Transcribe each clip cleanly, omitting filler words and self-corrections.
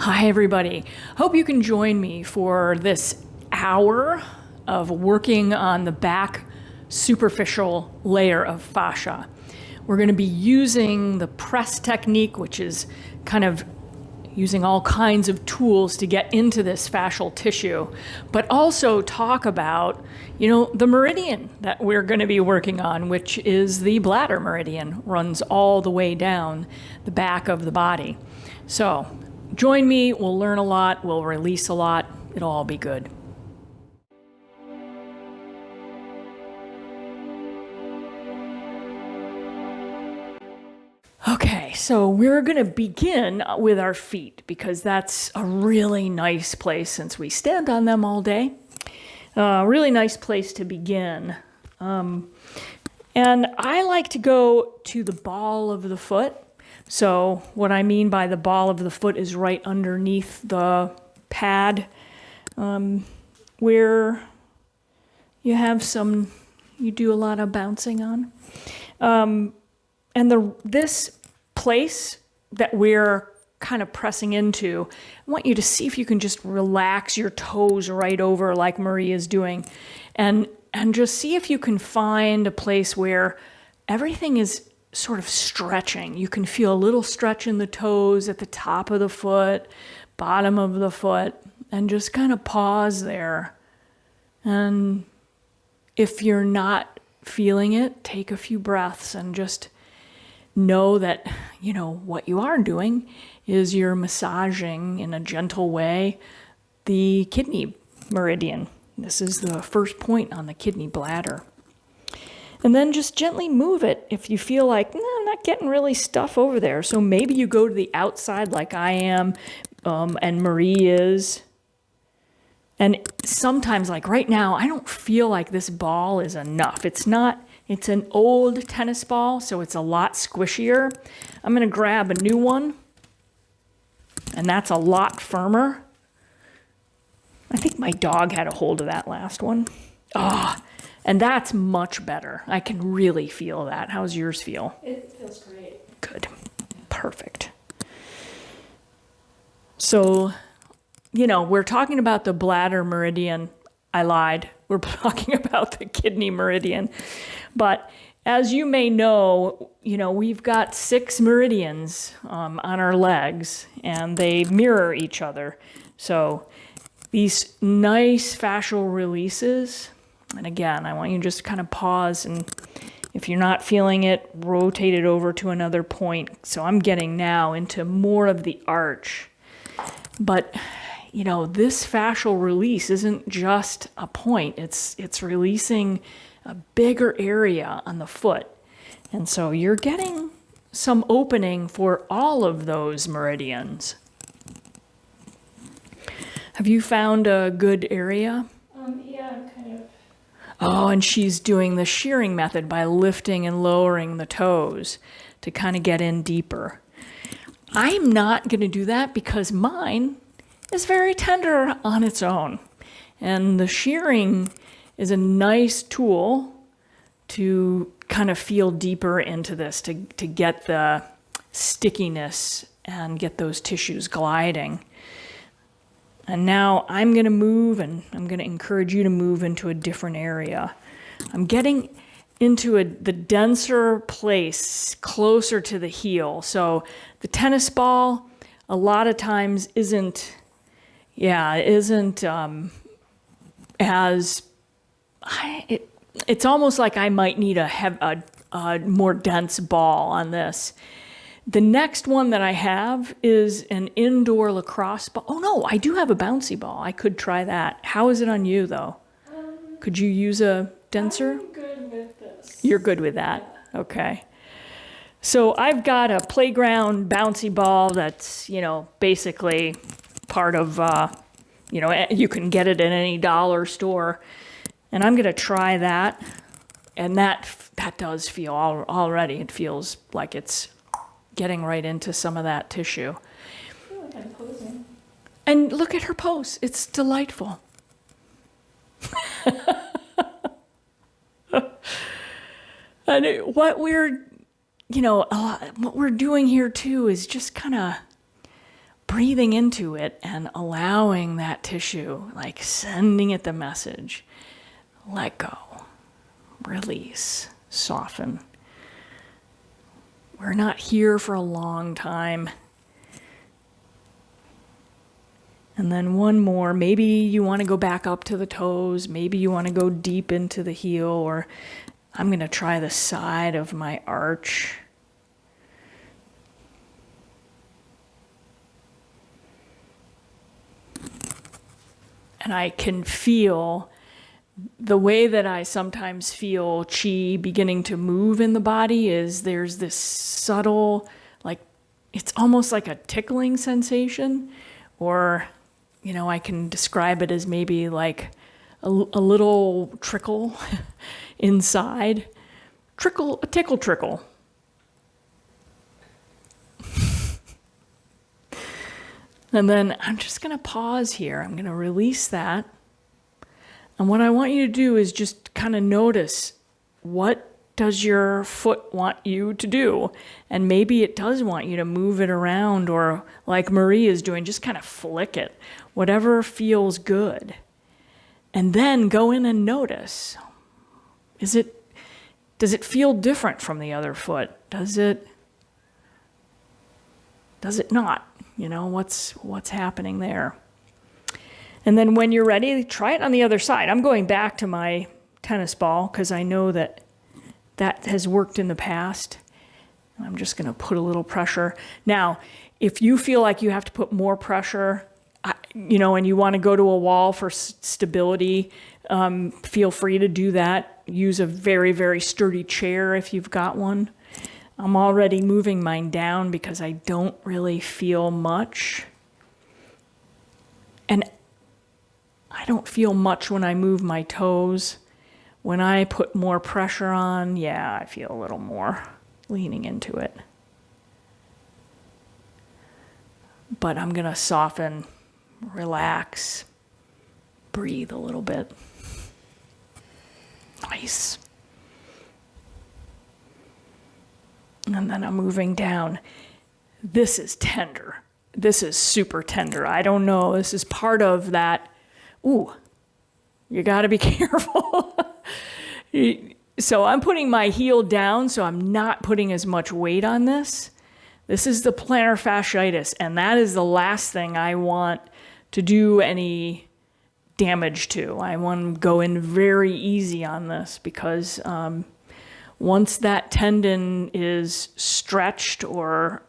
Hi, everybody. Hope you can join me for this hour of working on the back superficial layer of fascia. We're going to be using the press technique, which is kind of using all kinds of tools to get into this fascial tissue, but also talk about, the meridian that we're going to be working on, which is the bladder meridian, runs all the way down the back of the body. So join me, we'll learn a lot, we'll release a lot, it'll all be good. Okay, so we're going to begin with our feet because that's a really nice place since we stand on them all day. A really nice place to begin. And I like to go to the ball of the foot. So what I mean by the ball of the foot is right underneath the pad where you do a lot of bouncing on. And this place that we're kind of pressing into, I want you to see if you can just relax your toes right over like Maria's doing, and just see if you can find a place where everything is sort of stretching. You can feel a little stretch in the toes at the top of the foot, bottom of the foot, and just kind of pause there. And if you're not feeling it, take a few breaths and just know that, what you are doing is you're massaging in a gentle way the kidney meridian. This is the first point on the kidney bladder. And then just gently move it if you feel like, I'm not getting really stuff over there. So maybe you go to the outside like I am, and Marie is. And sometimes, like right now, I don't feel like this ball is enough. It's an old tennis ball, so it's a lot squishier. I'm going to grab a new one, and that's a lot firmer. I think my dog had a hold of that last one. And that's much better. I can really feel that. How's yours feel? It feels great. Good. Perfect. So, we're talking about the bladder meridian. I lied. We're talking about the kidney meridian. But as you may know, we've got 6 meridians on our legs, and they mirror each other. So these nice fascial releases, and again, I want you to just kind of pause, and if you're not feeling it, rotate it over to another point. So I'm getting now into more of the arch. But this fascial release isn't just a point. It's releasing a bigger area on the foot. And so you're getting some opening for all of those meridians. Have you found a good area? Yeah, kind of. Oh, and she's doing the shearing method by lifting and lowering the toes to kind of get in deeper. I'm not going to do that because mine is very tender on its own. And the shearing is a nice tool to kind of feel deeper into this, to get the stickiness and get those tissues gliding. And now I'm going to move, and I'm going to encourage you to move into a different area. I'm getting into the denser place closer to the heel. So the tennis ball a lot of times isn't as, it's almost like I might need a more dense ball on this. The next one that I have is an indoor lacrosse ball. Oh no, I do have a bouncy ball. I could try that. How is it on you though? Could you use a denser? I'm good with this. You're good with that? Yeah. Okay. So I've got a playground bouncy ball that's, basically part of, you can get it at any dollar store. And I'm going to try that. And that does feel already, it feels like it's getting right into some of that tissue. I feel like I'm posing. And look at her pose. It's delightful. And what we're doing here too is just kind of breathing into it and allowing that tissue, like sending it the message. Let go, release, soften. We're not here for a long time. And then one more. Maybe you want to go back up to the toes. Maybe you want to go deep into the heel, or I'm going to try the side of my arch. And I can feel the way that I sometimes feel chi beginning to move in the body is there's this subtle, like, it's almost like a tickling sensation, or, you know, I can describe it as maybe like a little trickle inside. A tickle trickle. And then I'm just going to pause here. I'm going to release that. And what I want you to do is just kind of notice, what does your foot want you to do? And maybe it does want you to move it around, or like Marie is doing, just kind of flick it, whatever feels good. And then go in and notice, does it feel different from the other foot? Does it not? You know, what's happening there? And then when you're ready, try it on the other side. I'm going back to my tennis ball because I know that has worked in the past. I'm just going to put a little pressure. Now, if you feel like you have to put more pressure, you know, and you want to go to a wall for stability, feel free to do that. Use a very, very sturdy chair if you've got one. I'm already moving mine down because I don't really feel much. And I don't feel much when I move my toes. When I put more pressure on, yeah, I feel a little more leaning into it. But I'm going to soften, relax, breathe a little bit. Nice. And then I'm moving down. This is tender. This is super tender. I don't know. This is part of that. Ooh, you got to be careful. So I'm putting my heel down, so I'm not putting as much weight on this. This is the plantar fasciitis, and that is the last thing I want to do any damage to. I want to go in very easy on this because once that tendon is stretched or,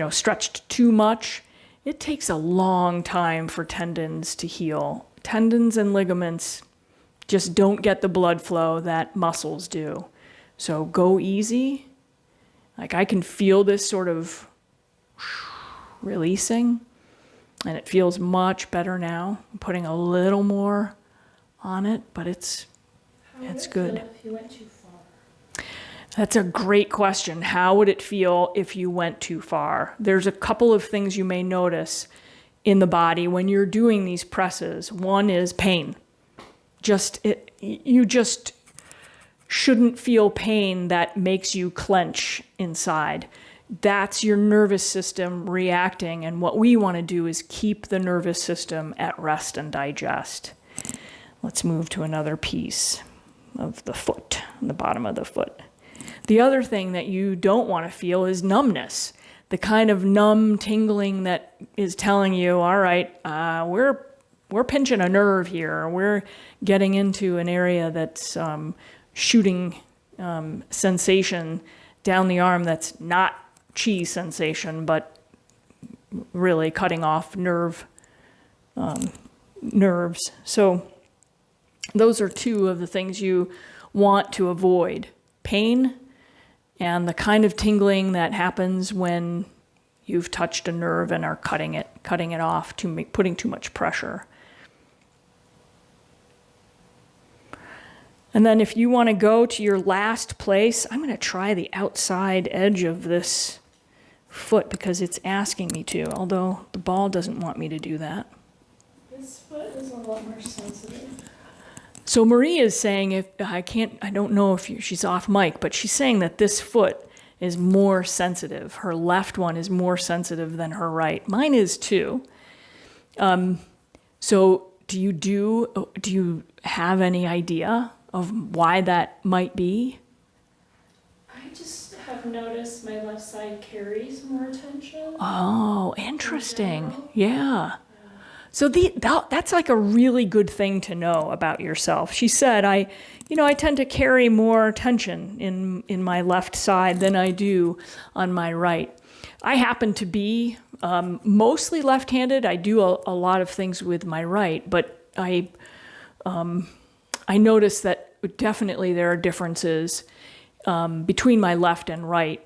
stretched too much, it takes a long time for tendons to heal. Tendons and ligaments just don't get the blood flow that muscles do. So go easy. Like I can feel this sort of releasing, and it feels much better now. I'm putting a little more on it, but it's good. If you went too far? That's a great question. How would it feel if you went too far? There's a couple of things you may notice in the body when you're doing these presses. One is pain. You just shouldn't feel pain that makes you clench inside. That's your nervous system reacting, and what we want to do is keep the nervous system at rest and digest. Let's move to another piece of the foot, the bottom of the foot. The other thing that you don't want to feel is numbness, the kind of numb tingling that is telling you, all right, we're pinching a nerve here. We're getting into an area that's shooting sensation down the arm that's not chi sensation, but really cutting off nerves. So those are two of the things you want to avoid: pain and the kind of tingling that happens when you've touched a nerve and are cutting it off, putting too much pressure. And then if you want to go to your last place, I'm going to try the outside edge of this foot because it's asking me to, although the ball doesn't want me to do that. This foot is a lot more sensitive. So Marie is saying, I don't know if she's off mic, but she's saying that this foot is more sensitive. Her left one is more sensitive than her right. Mine is too. So do you have any idea of why that might be? I just have noticed my left side carries more attention. Oh, interesting. general. Yeah. So that's like a really good thing to know about yourself. She said, I tend to carry more tension in my left side than I do on my right. I happen to be mostly left-handed. I do a lot of things with my right, but I notice that definitely there are differences between my left and right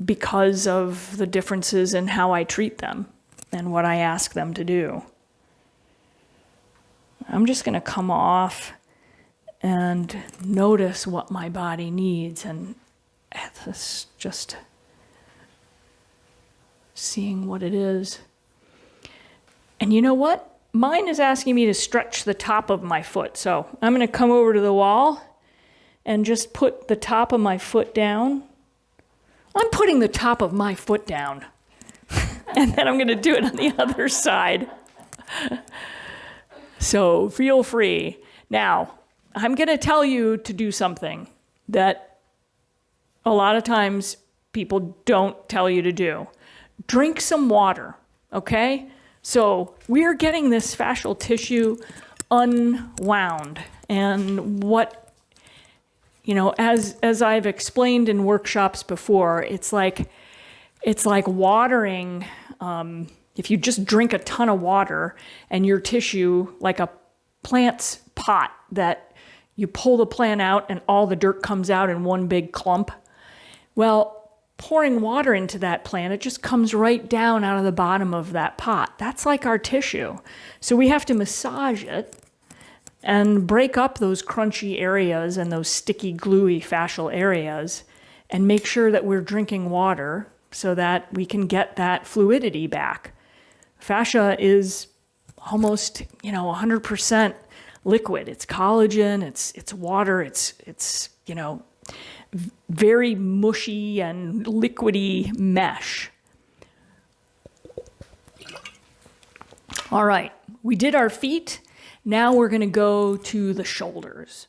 because of the differences in how I treat them and what I ask them to do. I'm just going to come off and notice what my body needs, and this just seeing what it is. And you know what? Mine is asking me to stretch the top of my foot. So I'm going to come over to the wall and just put the top of my foot down. I'm putting the top of my foot down. And then I'm going to do it on the other side. So feel free. Now, I'm going to tell you to do something that a lot of times people don't tell you to do. Drink some water, okay? So we're getting this fascial tissue unwound. And what, as I've explained in workshops before, it's like watering. If you just drink a ton of water and your tissue, like a plant's pot that you pull the plant out and all the dirt comes out in one big clump. Well, pouring water into that plant, it just comes right down out of the bottom of that pot. That's like our tissue. So we have to massage it and break up those crunchy areas and those sticky, gluey fascial areas and make sure that we're drinking water so that we can get that fluidity back. Fascia is almost, 100% liquid. It's collagen, it's water, it's very mushy and liquidy mesh. All right, we did our feet. Now we're going to go to the shoulders.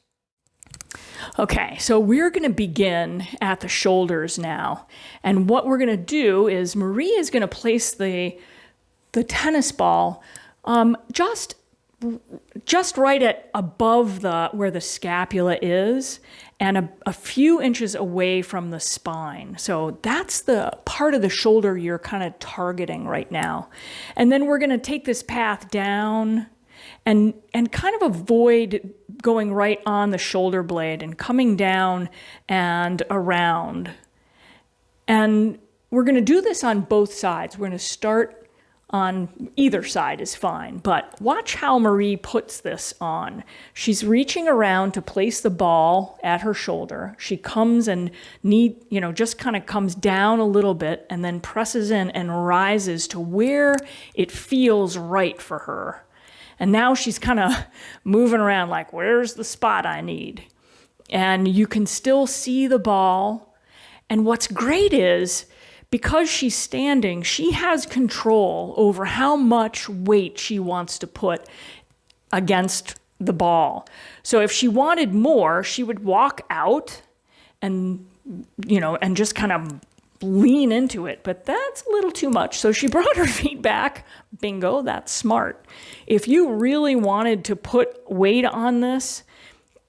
Okay, so we're going to begin at the shoulders now. And what we're going to do is Marie is going to place the tennis ball just right at above where the scapula is and a few inches away from the spine. So that's the part of the shoulder you're kind of targeting right now. And then we're going to take this path down and kind of avoid going right on the shoulder blade and coming down and around. And we're going to do this on both sides. We're going to start on either side is fine, but watch how Marie puts this on. She's reaching around to place the ball at her shoulder. She comes and just kind of comes down a little bit and then presses in and rises to where it feels right for her. And now she's kind of moving around like, where's the spot I need? And you can still see the ball. And what's great is, because she's standing, she has control over how much weight she wants to put against the ball. So if she wanted more, she would walk out and just kind of lean into it. But that's a little too much. So she brought her feet back. Bingo, that's smart. If you really wanted to put weight on this,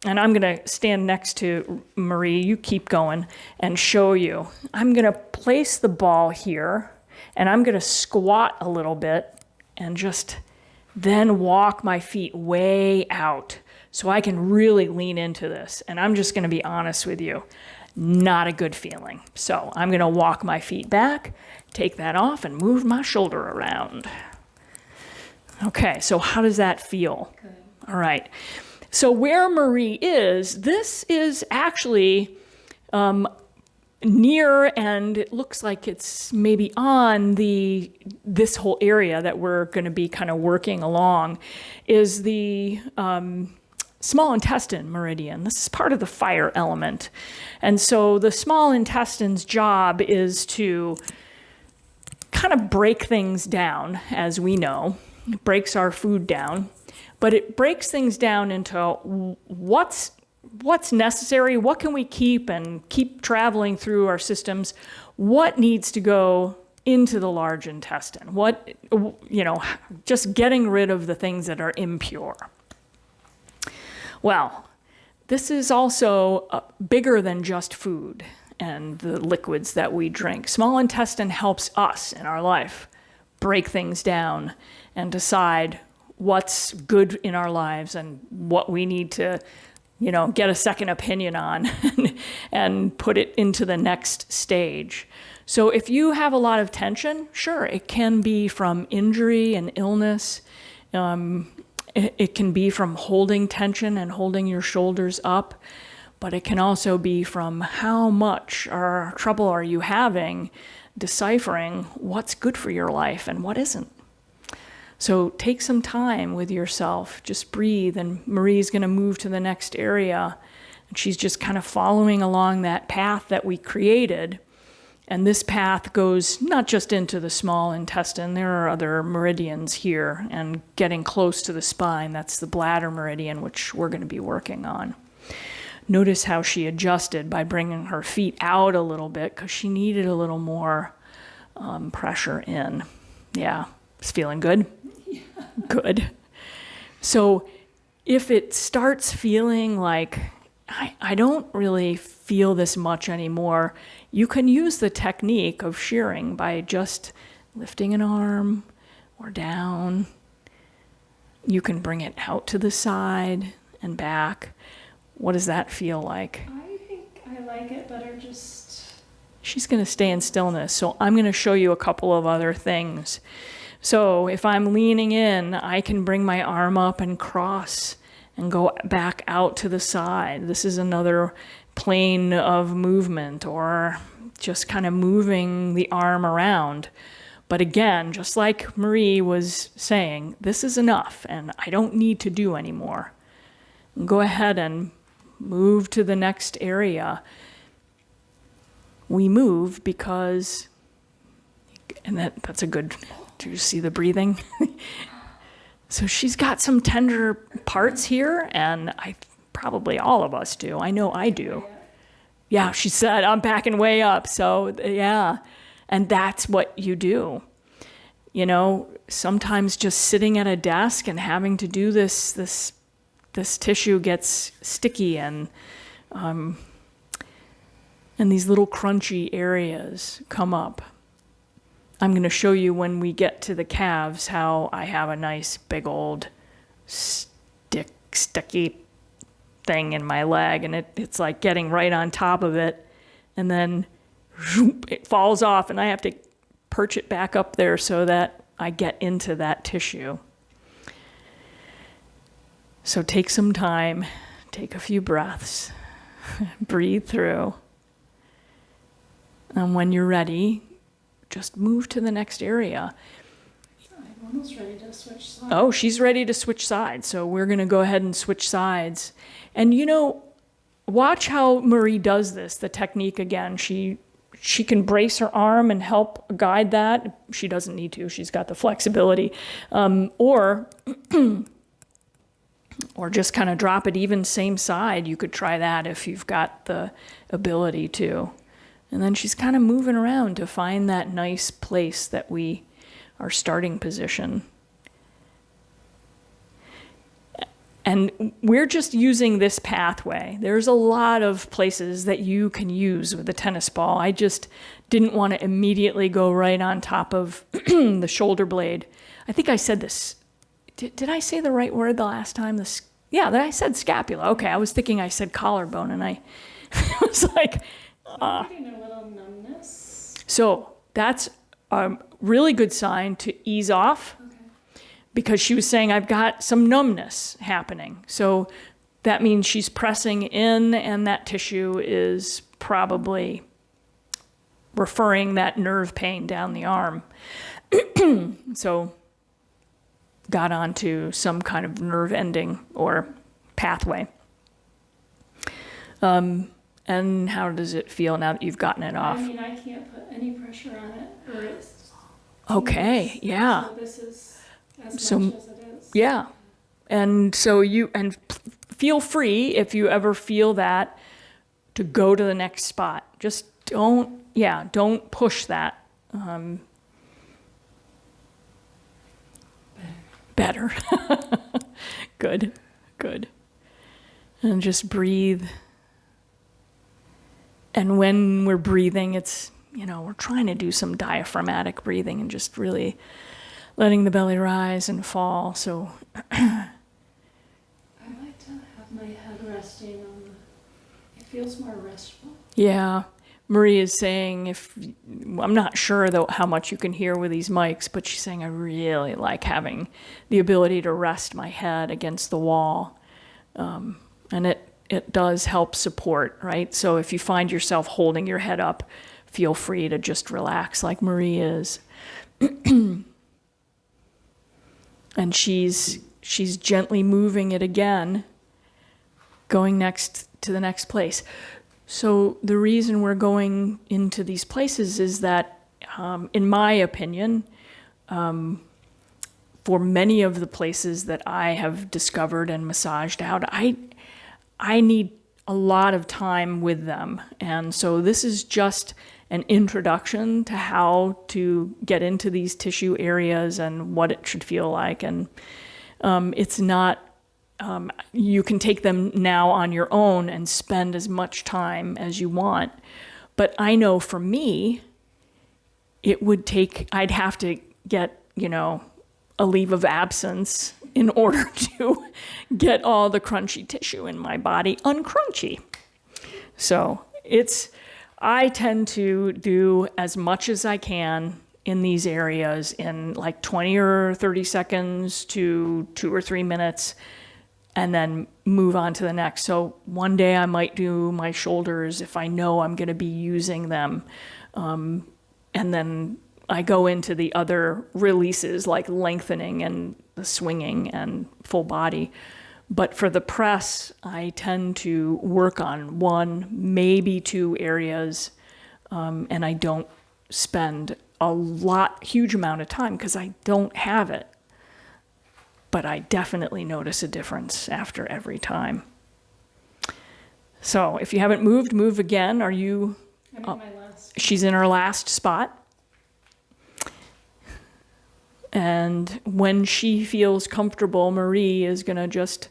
and I'm going to stand next to Marie, you keep going, and show you. I'm going to place the ball here, and I'm going to squat a little bit and just then walk my feet way out so I can really lean into this. And I'm just going to be honest with you, not a good feeling. So I'm going to walk my feet back, take that off, and move my shoulder around. Okay, so how does that feel? Good. All right. So where Marie is, this is actually near, and it looks like it's maybe on this whole area that we're going to be kind of working along, is the small intestine meridian. This is part of the fire element. And so the small intestine's job is to kind of break things down, as we know. It breaks our food down, but it breaks things down into what's necessary, what can we keep and keep traveling through our systems, what needs to go into the large intestine, just getting rid of the things that are impure. Well, this is also bigger than just food and the liquids that we drink. Small intestine helps us in our life break things down and decide what's good in our lives and what we need to, get a second opinion on and put it into the next stage. So if you have a lot of tension, sure, it can be from injury and illness. It can be from holding tension and holding your shoulders up, but it can also be from how much trouble are you having deciphering what's good for your life and what isn't. So take some time with yourself, just breathe, and Marie's going to move to the next area. And she's just kind of following along that path that we created. And this path goes not just into the small intestine, there are other meridians here, and getting close to the spine, that's the bladder meridian, which we're going to be working on. Notice how she adjusted by bringing her feet out a little bit because she needed a little more pressure in. Yeah, it's feeling good? Yeah. Good. So if it starts feeling like, I don't really feel this much anymore, you can use the technique of shearing by just lifting an arm or down. You can bring it out to the side and back. What does that feel like? I think I like it better just... She's going to stay in stillness, so I'm going to show you a couple of other things. So if I'm leaning in, I can bring my arm up and cross and go back out to the side. This is another plane of movement, or just kind of moving the arm around. But again, just like Marie was saying, this is enough and I don't need to do anymore. Go ahead and move to the next area. We move because, and that's a good, do you see the breathing? So she's got some tender parts here, and probably all of us do. I know I do. Yeah, she said, I'm backing way up. So yeah, and that's what you do. Sometimes just sitting at a desk and having to do this tissue gets sticky and these little crunchy areas come up. I'm going to show you when we get to the calves how I have a nice big old sticky thing in my leg, and it's like getting right on top of it, and then it falls off, and I have to perch it back up there so that I get into that tissue. So take some time, take a few breaths, breathe through, and when you're ready, just move to the next area. I'm almost ready to switch sides. Oh, she's ready to switch sides. So we're going to go ahead and switch sides. And watch how Marie does this, the technique again. She can brace her arm and help guide that. She doesn't need to. She's got the flexibility. Or just kind of drop it even same side. You could try that if you've got the ability to. And then she's kind of moving around to find that nice place that our starting position. And we're just using this pathway. There's a lot of places that you can use with a tennis ball. I just didn't want to immediately go right on top of the shoulder blade. I think I said this. Did I say the right word the last time? I said scapula. Okay, I was thinking I said collarbone, and I was like... I'm getting a little numbness. So that's a really good sign to ease off, because she was saying, I've got some numbness happening. So that means she's pressing in, and that tissue is probably referring that nerve pain down the arm. So got onto some kind of nerve ending or pathway. And how does it feel now that you've gotten it off? I mean, I can't put any pressure on it, or it's Okay, yeah. So this is as So, much as it is. Yeah. And so feel free if you ever feel that to go to the next spot. Just don't push that. Better. Good. And just breathe. And when we're breathing, it's, we're trying to do some diaphragmatic breathing and just really letting the belly rise and fall. So I like to have my head resting on it feels more restful. yeah. Marie is saying, I'm not sure though how much you can hear with these mics, but she's saying I really like having the ability to rest my head against the wall. And it does help support, right? So if you find yourself holding your head up, feel free to just relax like Marie is. And she's gently moving it again, going next to the next place. So the reason we're going into these places is that, in my opinion, for many of the places that I have discovered and massaged out, I need a lot of time with them. And so this is just an introduction to how to get into these tissue areas and what it should feel like. And it's not, you can take them now on your own and spend as much time as you want. But I know for me, I'd have to get, a leave of absence in order to get all the crunchy tissue in my body uncrunchy. So I tend to do as much as I can in these areas in like 20 or 30 seconds to 2 or 3 minutes, and then move on to the next. So one day I might do my shoulders if I know I'm going to be using them. And then I go into the other releases like lengthening and the swinging and full body. But for the press, I tend to work on 1, maybe 2 areas, and I don't spend huge amount of time because I don't have it. But I definitely notice a difference after every time. So if you haven't moved, move again. Are you? I'm in my last. She's in her last spot. And when she feels comfortable, Marie is going to just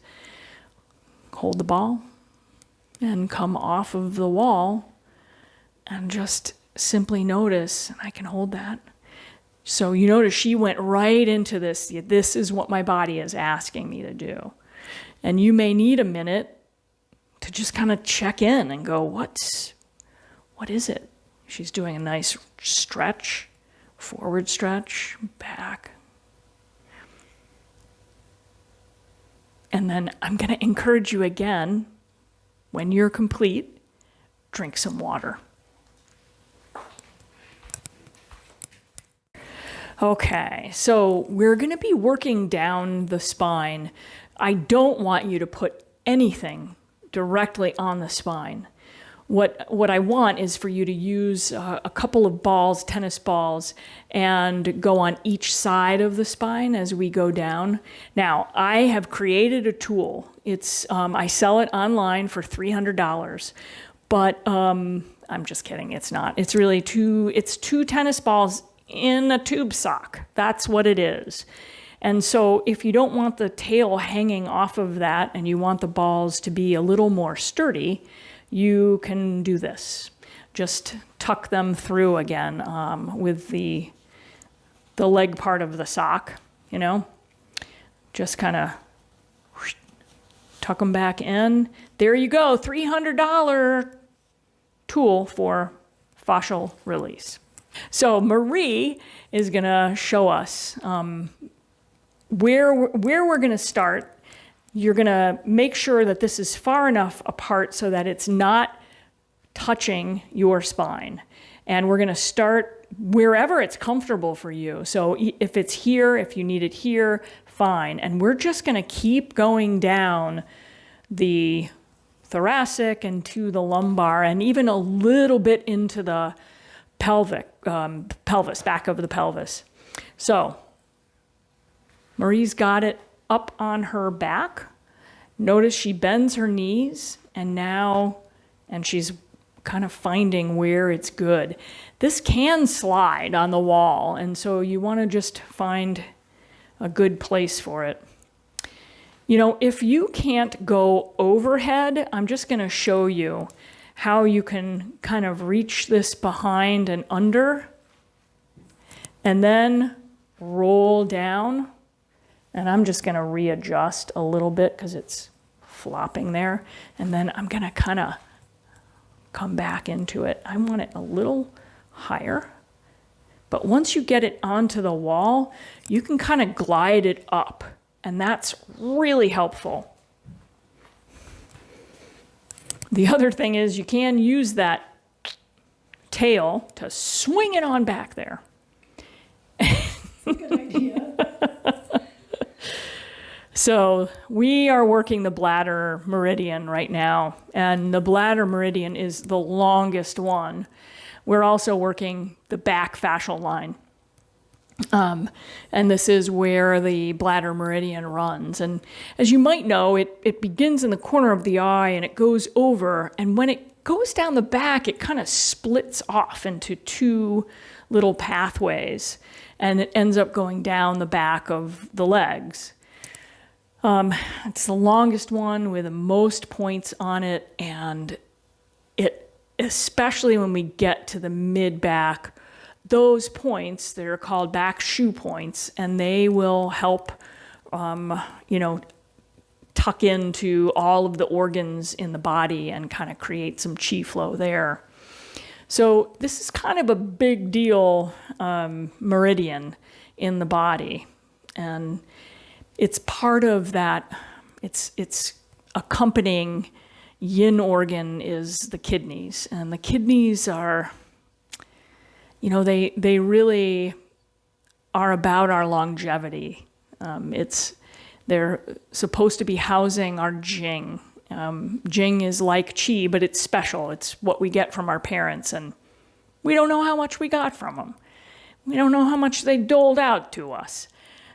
hold the ball and come off of the wall and just simply notice, and I can hold that. So you notice she went right into this. This is what my body is asking me to do. And you may need a minute to just kind of check in and go, what is it? She's doing a nice stretch, forward stretch, back. And then I'm going to encourage you again, when you're complete, drink some water. Okay, so we're going to be working down the spine. I don't want you to put anything directly on the spine. What I want is for you to use a couple of balls, tennis balls, and go on each side of the spine as we go down. Now, I have created a tool. I sell it online for $300, but I'm just kidding. It's not. It's really two tennis balls in a tube sock. That's what it is. And so if you don't want the tail hanging off of that and you want the balls to be a little more sturdy, you can do this. Just tuck them through again with the leg part of the sock, Just kind of tuck them back in. There you go, $300 tool for fascial release. So Marie is going to show us where we're going to start. You're going to make sure that this is far enough apart so that it's not touching your spine. And we're going to start wherever it's comfortable for you. So if it's here, if you need it here, fine. And we're just going to keep going down the thoracic and to the lumbar, and even a little bit into the pelvis, back of the pelvis. So Marie's got it up on her back. Notice she bends her knees, and she's kind of finding where it's good. This can slide on the wall, and so you want to just find a good place for it. You know, if you can't go overhead, I'm just going to show you how you can kind of reach this behind and under, and then roll down. And I'm just going to readjust a little bit because it's flopping there. And then I'm going to kind of come back into it. I want it a little higher. But once you get it onto the wall, you can kind of glide it up. And that's really helpful. The other thing is you can use that tail to swing it on back there. Good idea. So we are working the bladder meridian right now, and the bladder meridian is the longest one. We're also working the back fascial line. And this is where the bladder meridian runs. And as you might know, it begins in the corner of the eye and it goes over. And when it goes down the back, it kind of splits off into two little pathways. And it ends up going down the back of the legs. It's the longest one with the most points on it. And it, especially when we get to the mid-back, those points, they're called back shoe points, and they will help, tuck into all of the organs in the body and kind of create some chi flow there. So this is kind of a big deal meridian in the body, and it's part of that. It's accompanying yin organ is the kidneys, and the kidneys are, they really are about our longevity. They're supposed to be housing our jing. Jing is like qi, but it's special. It's what we get from our parents, and we don't know how much we got from them. We don't know how much they doled out to us.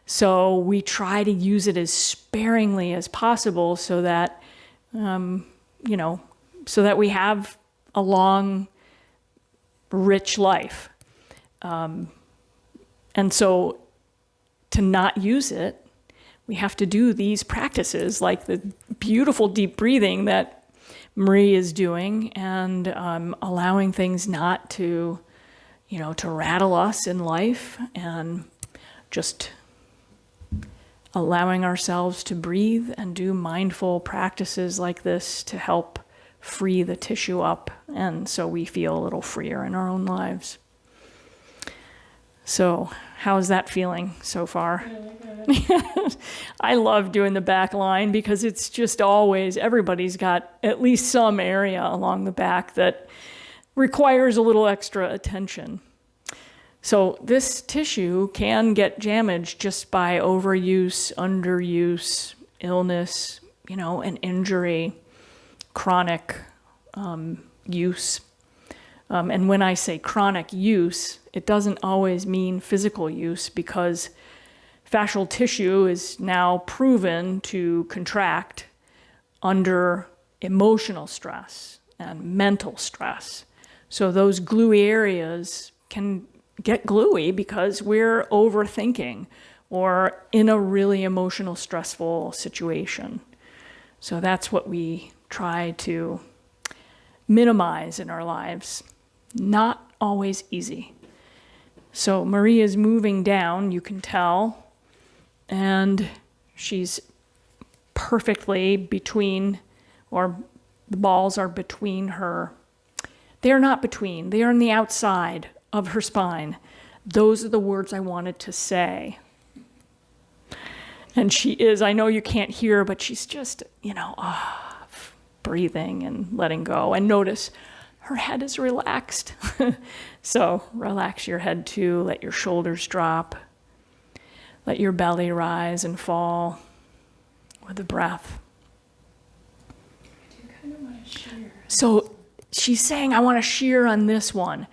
So we try to use it as sparingly as possible so that, so that we have a long, rich life. And so to not use it, we have to do these practices like the beautiful deep breathing that Marie is doing, and allowing things not to, to rattle us in life, and just allowing ourselves to breathe and do mindful practices like this to help free the tissue up, and so we feel a little freer in our own lives. So, how's that feeling so far? Really good. I love doing the back line because it's just always, everybody's got at least some area along the back that requires a little extra attention. So this tissue can get damaged just by overuse, underuse, illness, an injury, chronic use. And when I say chronic use, it doesn't always mean physical use, because fascial tissue is now proven to contract under emotional stress and mental stress. So those gluey areas can get gluey because we're overthinking or in a really emotional, stressful situation. So that's what we try to minimize in our lives. Not always easy. So Marie is moving down, you can tell, and she's perfectly between, or the balls are between her. They are not between, they are on the outside of her spine. Those are the words I wanted to say. And she is, I know you can't hear, but she's just, breathing and letting go. And notice her head is relaxed. So relax your head too, let your shoulders drop. Let your belly rise and fall with the breath. shear. So she's saying, I want to shear on this one.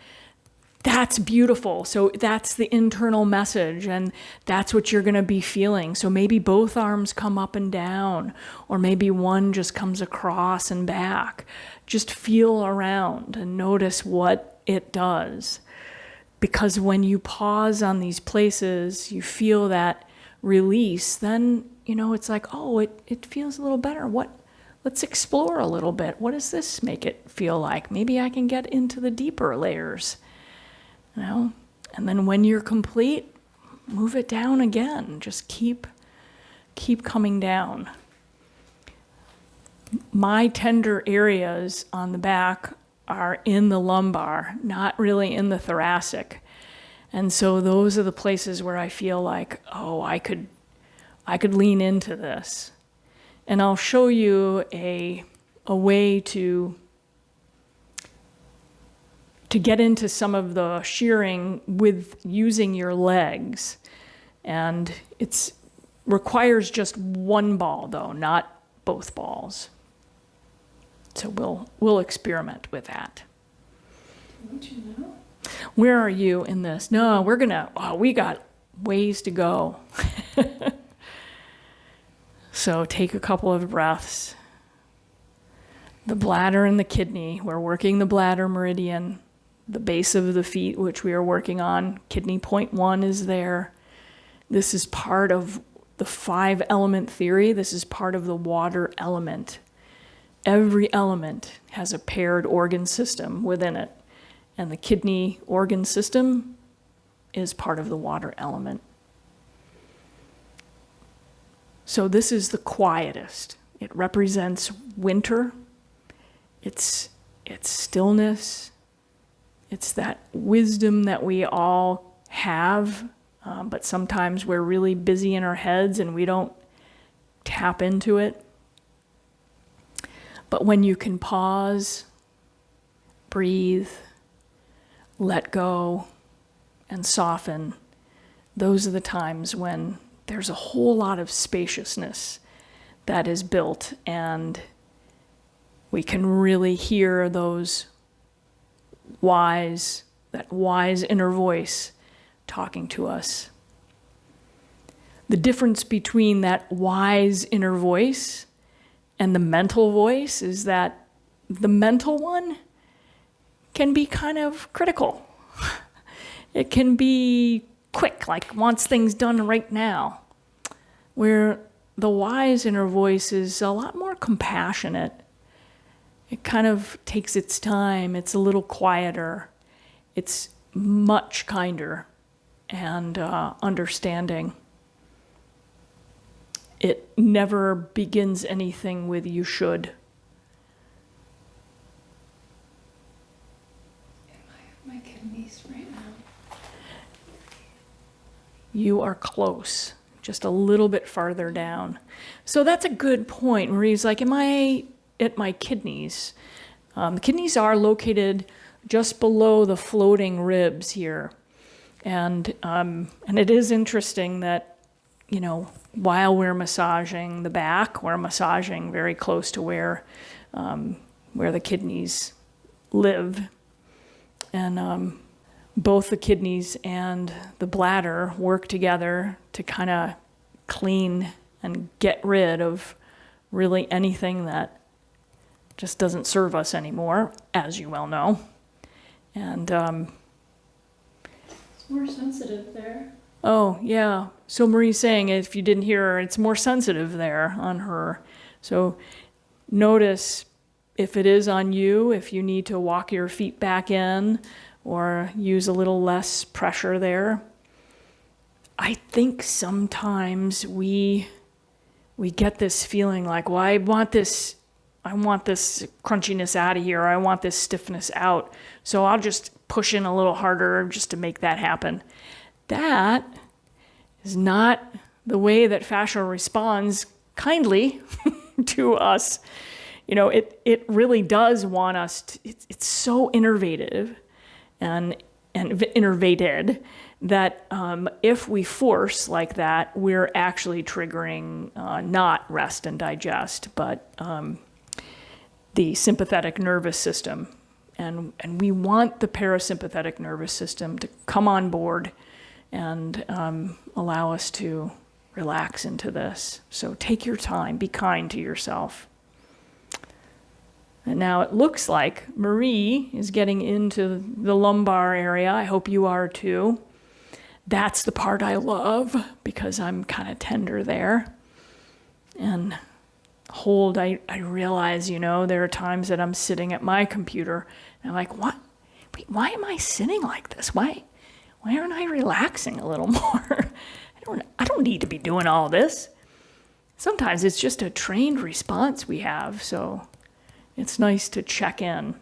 That's beautiful. So that's the internal message, and that's what you're going to be feeling. So maybe both arms come up and down, or maybe one just comes across and back. Just feel around and notice what it does. Because when you pause on these places, you feel that release, then, it's like, oh, it feels a little better. Let's explore a little bit. What does this make it feel like? Maybe I can get into the deeper layers. And then when you're complete, move it down again. Just keep coming down. My tender areas on the back are in the lumbar, not really in the thoracic. And so those are the places where I feel like, oh, I could lean into this. And I'll show you a way to get into some of the shearing with using your legs. And it requires just one ball, though, not both balls. So we'll experiment with that. Don't you know? Where are you in this? No, we got ways to go. So take a couple of breaths. The bladder and the kidney, we're working the bladder meridian, the base of the feet, which we are working on. Kidney point 1 is there. This is part of the 5-element theory. This is part of the water element. Every element has a paired organ system within it, and the kidney organ system is part of the water element. So this is the quietest. It represents winter. It's stillness. It's that wisdom that we all have, but sometimes we're really busy in our heads and we don't tap into it. But when you can pause, breathe, let go, and soften, those are the times when there's a whole lot of spaciousness that is built, and we can really hear that wise inner voice talking to us. The difference between that wise inner voice and the mental voice is that the mental one can be kind of critical. It can be quick, like wants things done right now, where the wise inner voice is a lot more compassionate. It kind of takes its time. It's a little quieter. It's much kinder and understanding. It never begins anything with "you should." My kidneys right now. You are close, just a little bit farther down. So that's a good point. Marie's like, am I at my kidneys? The kidneys are located just below the floating ribs here. And it is interesting that, while we're massaging the back, we're massaging very close to where the kidneys live. And both the kidneys and the bladder work together to kind of clean and get rid of really anything that just doesn't serve us anymore, as you well know. And It's more sensitive there. oh, yeah. So Marie's saying, if you didn't hear her, it's more sensitive there on her. So notice if it is on you, if you need to walk your feet back in or use a little less pressure there. I think sometimes we get this feeling like, well, I want this crunchiness out of here. I want this stiffness out. So I'll just push in a little harder just to make that happen. That is not the way that fascia responds kindly to us. It really does want us to, it's so innervative and innervated that if we force like that, we're actually triggering not rest and digest, but the sympathetic nervous system. And we want the parasympathetic nervous system to come on board and allow us to relax into this. So take your time, be kind to yourself. And now it looks like Marie is getting into the lumbar area. I hope you are too. That's the part I love because I'm kind of tender there. And I realize, there are times that I'm sitting at my computer and I'm like, what? Wait, why am I sitting like this? Why aren't I relaxing a little more? I don't need to be doing all this. Sometimes it's just a trained response we have, so it's nice to check in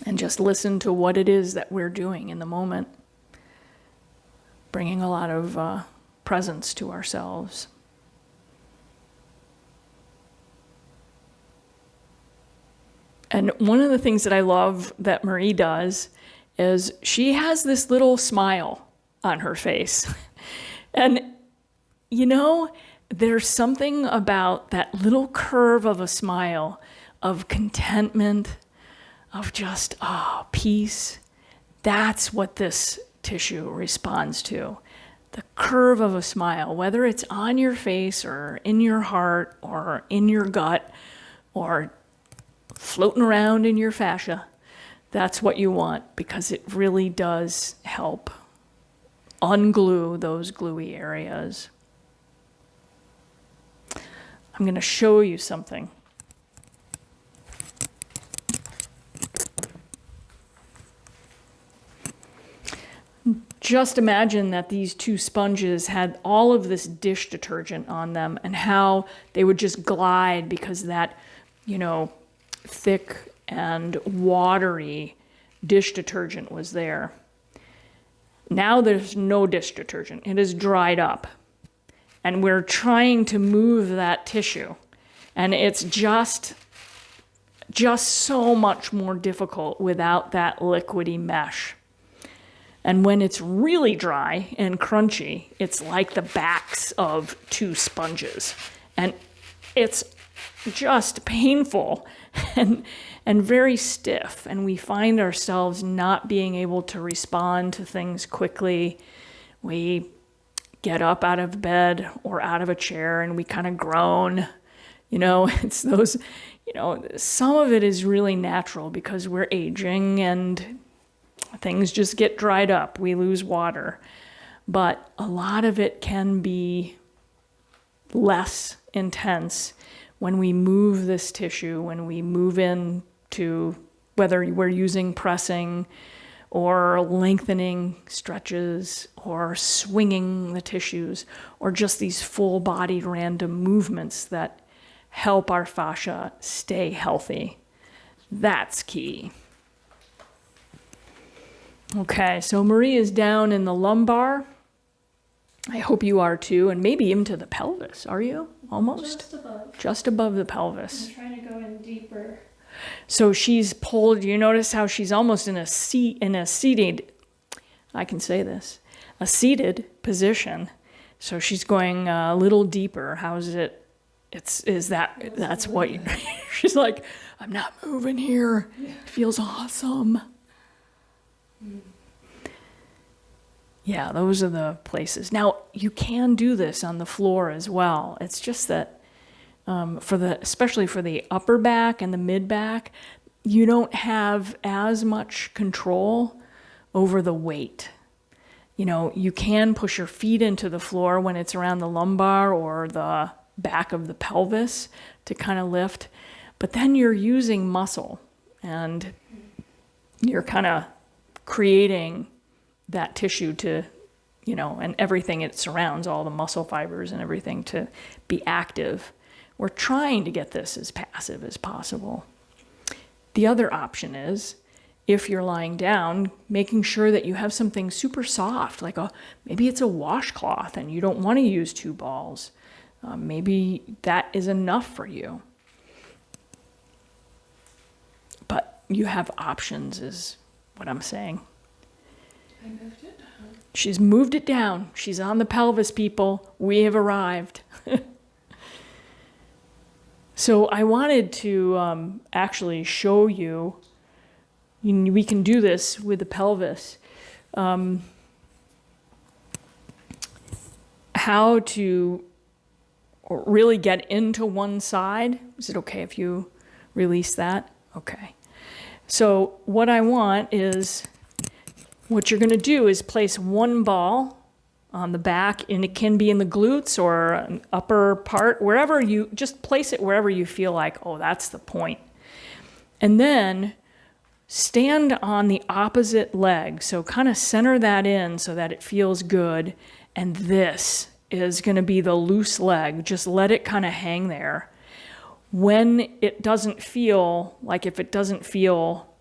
and just listen to what it is that we're doing in the moment, bringing a lot of presence to ourselves. And one of the things that I love that Marie does is she has this little smile on her face. And, there's something about that little curve of a smile, of contentment, of just, peace. That's what this tissue responds to. The curve of a smile, whether it's on your face or in your heart or in your gut or floating around in your fascia. That's what you want because it really does help unglue those gluey areas. I'm going to show you something. Just imagine that these two sponges had all of this dish detergent on them and how they would just glide because that, thick and watery dish detergent was there. Now there's no dish detergent. It is dried up. And we're trying to move that tissue. And it's just so much more difficult without that liquidy mesh. And when it's really dry and crunchy, it's like the backs of two sponges. And it's just painful and very stiff. And we find ourselves not being able to respond to things quickly. We get up out of bed or out of a chair and we kind of groan. It's those, some of it is really natural because we're aging and things just get dried up. We lose water. But a lot of it can be less intense when we move this tissue, when we move into whether we're using pressing or lengthening stretches or swinging the tissues or just these full-bodied random movements that help our fascia stay healthy. That's key. Okay, so Marie is down in the lumbar. I hope you are too, and maybe into the pelvis. Are you? Almost? Just above. Just above the pelvis. I'm trying to go in deeper. So she's pulled, you notice how she's almost in a seated, I can say this, a seated position. So she's going a little deeper. How's it? That's what she's like, I'm not moving here. It feels awesome. Yeah, those are the places. Now, you can do this on the floor as well. It's just that especially for the upper back and the mid back, you don't have as much control over the weight. You can push your feet into the floor when it's around the lumbar or the back of the pelvis to kind of lift, but then you're using muscle and you're kind of creating that tissue to, and everything it surrounds, all the muscle fibers and everything to be active. We're trying to get this as passive as possible. The other option is, if you're lying down, making sure that you have something super soft, like maybe it's a washcloth and you don't want to use two balls. Maybe that is enough for you. But you have options is what I'm saying. I moved it down. She's moved it down. She's on the pelvis, people. We have arrived. So I wanted to actually show you, we can do this with the pelvis, how to really get into one side. Is it okay if you release that? Okay. So what I want is, what you're going to do is place one ball on the back, and it can be in the glutes or an upper part, wherever you, just place it wherever you feel like, oh, that's the point. And then stand on the opposite leg. So kind of center that in so that it feels good. And this is going to be the loose leg. Just let it kind of hang there. When it doesn't feel like, if it doesn't feel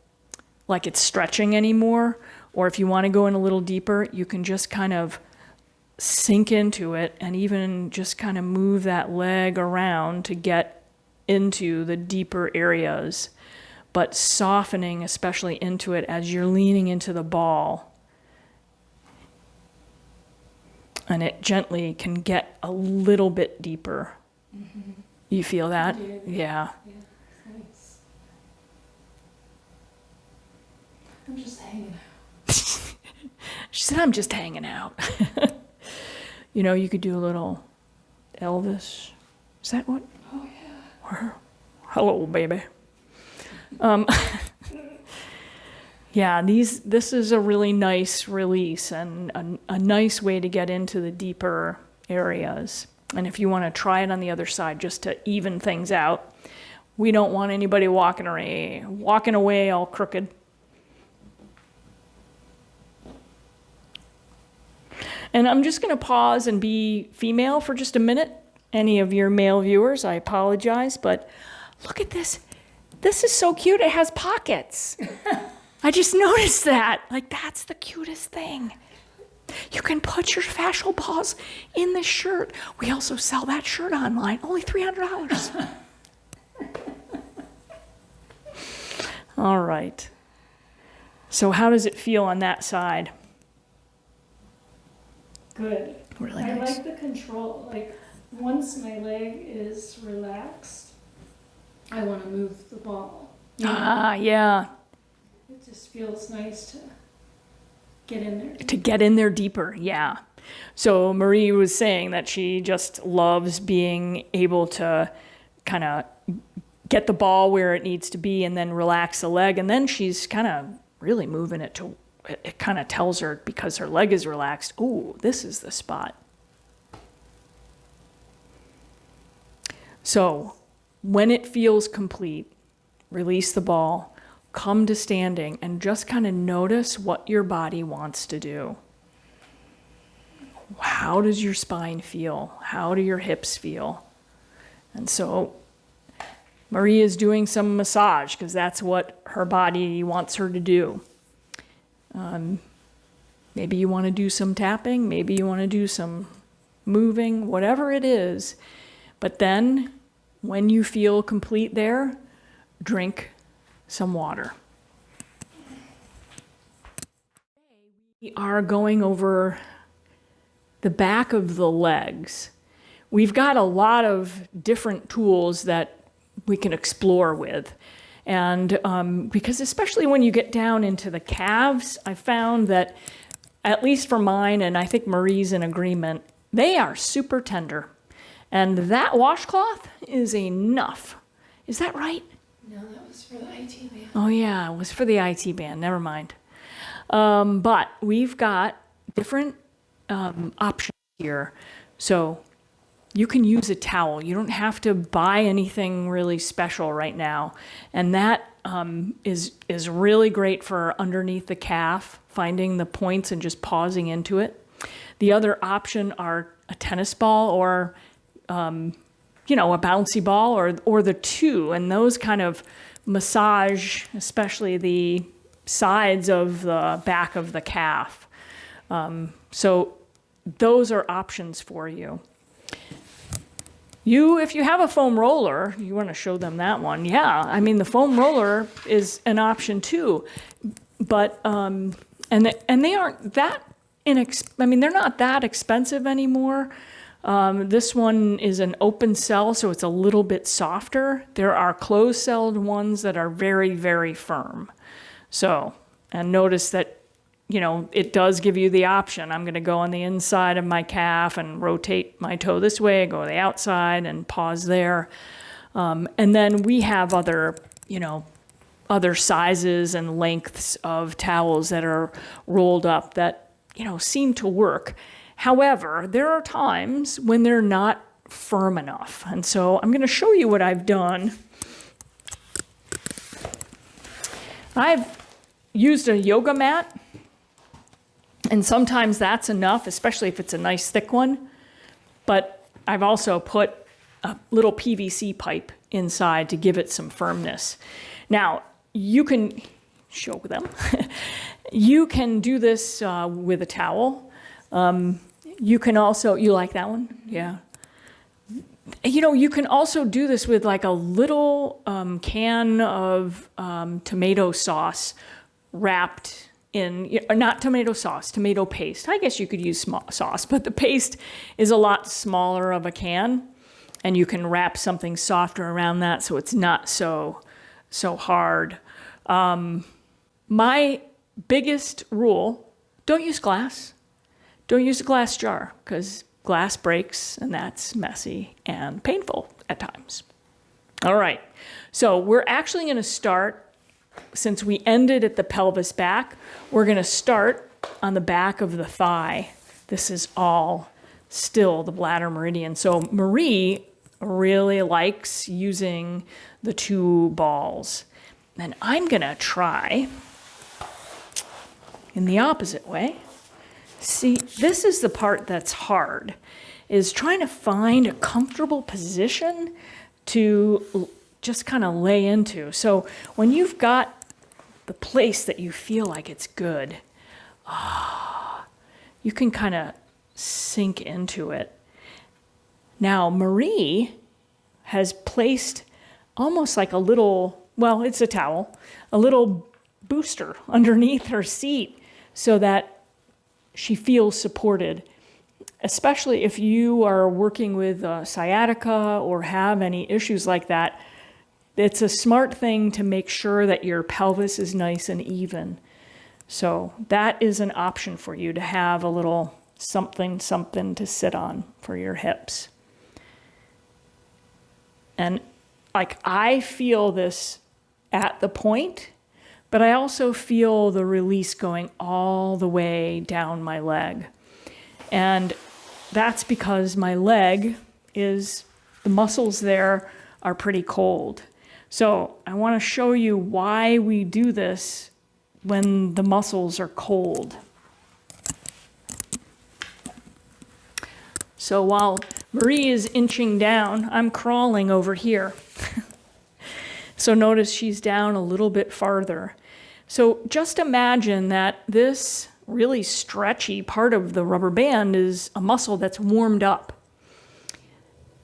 like it's stretching anymore, or if you want to go in a little deeper, you can just kind of sink into it and even just kind of move that leg around to get into the deeper areas, but softening especially into it as you're leaning into the ball. And it gently can get a little bit deeper. Mm-hmm. You feel that? Yeah. Yeah, nice. I'm just hanging out. She said, I'm just hanging out. You know, you could do a little Elvis. Is that what? Oh, yeah. Hello, baby. Yeah, this is a really nice release and a nice way to get into the deeper areas. And if you want to try it on the other side just to even things out, we don't want anybody walking away all crooked. And I'm just going to pause and be female for just a minute. Any of your male viewers, I apologize, but look at this. This is so cute. It has pockets. I just noticed that. Like, that's the cutest thing. You can put your fascial balls in this shirt. We also sell that shirt online, only $300. All right. So how does it feel on that side? Good. Really I nice. like the control. Like, once my leg is relaxed, I want to move the ball. You know? Ah, yeah. It just feels nice to get in there. To get in there deeper, yeah. So Marie was saying that she just loves being able to kind of get the ball where it needs to be and then relax the leg. And then she's kind of really moving it to, it kind of tells her, because her leg is relaxed, ooh, this is the spot. So when it feels complete, release the ball, come to standing, and just kind of notice what your body wants to do. How does your spine feel? How do your hips feel? And so Marie is doing some massage because that's what her body wants her to do. Maybe you want to do some tapping, maybe you want to do some moving, whatever it is. But then when you feel complete there, drink some water. We are going over the back of the legs. We've got a lot of different tools that we can explore with. And because especially when you get down into the calves, I found that, at least for mine, and I think Marie's in agreement, they are super tender. And that washcloth is enough. Is that right? No, that was for the IT band. Oh yeah, it was for the IT band, never mind. But we've got different options here. So you can use a towel. You don't have to buy anything really special right now. And that is really great for underneath the calf, finding the points and just pausing into it. The other option are a tennis ball or, a bouncy ball or the two. And those kind of massage, especially the sides of the back of the calf. So those are options for you. If you have a foam roller, you want to show them that one. Yeah, I mean, the foam roller is an option too. But, and they aren't that they're not that expensive anymore. This one is an open cell, so it's a little bit softer. There are closed-celled ones that are very, very firm. So, and notice that, it does give you the option. I'm going to go on the inside of my calf and rotate my toe this way, go to the outside and pause there. And then we have other sizes and lengths of towels that are rolled up that, seem to work. However, there are times when they're not firm enough. And so I'm going to show you what I've done. I've used a yoga mat, and sometimes that's enough, especially if it's a nice thick one. But I've also put a little PVC pipe inside to give it some firmness. Now, you can show them. You can do this with a towel. You can also, you like that one? Yeah. You can also do this with like a little can of tomato sauce wrapped in, not tomato sauce, tomato paste. I guess you could use sauce, but the paste is a lot smaller of a can, and you can wrap something softer around that so it's not so hard. My biggest rule, don't use glass. Don't use a glass jar, because glass breaks, and that's messy and painful at times. All right, so we're actually going to start, since we ended at the pelvis back, we're going to start on the back of the thigh. This is all still the bladder meridian. So Marie really likes using the two balls. And I'm going to try in the opposite way. See, this is the part that's hard, is trying to find a comfortable position to just kind of lay into. So when you've got the place that you feel like it's good, you can kind of sink into it. Now, Marie has placed almost like a little, well, it's a towel, a little booster underneath her seat so that she feels supported, especially if you are working with sciatica or have any issues like that. It's a smart thing to make sure that your pelvis is nice and even. So that is an option for you, to have a little something to sit on for your hips. And like, I feel this at the point, but I also feel the release going all the way down my leg. And that's because my leg is, the muscles there are pretty cold. So I want to show you why we do this when the muscles are cold. So while Marie is inching down, I'm crawling over here. So notice she's down a little bit farther. So just imagine that this really stretchy part of the rubber band is a muscle that's warmed up.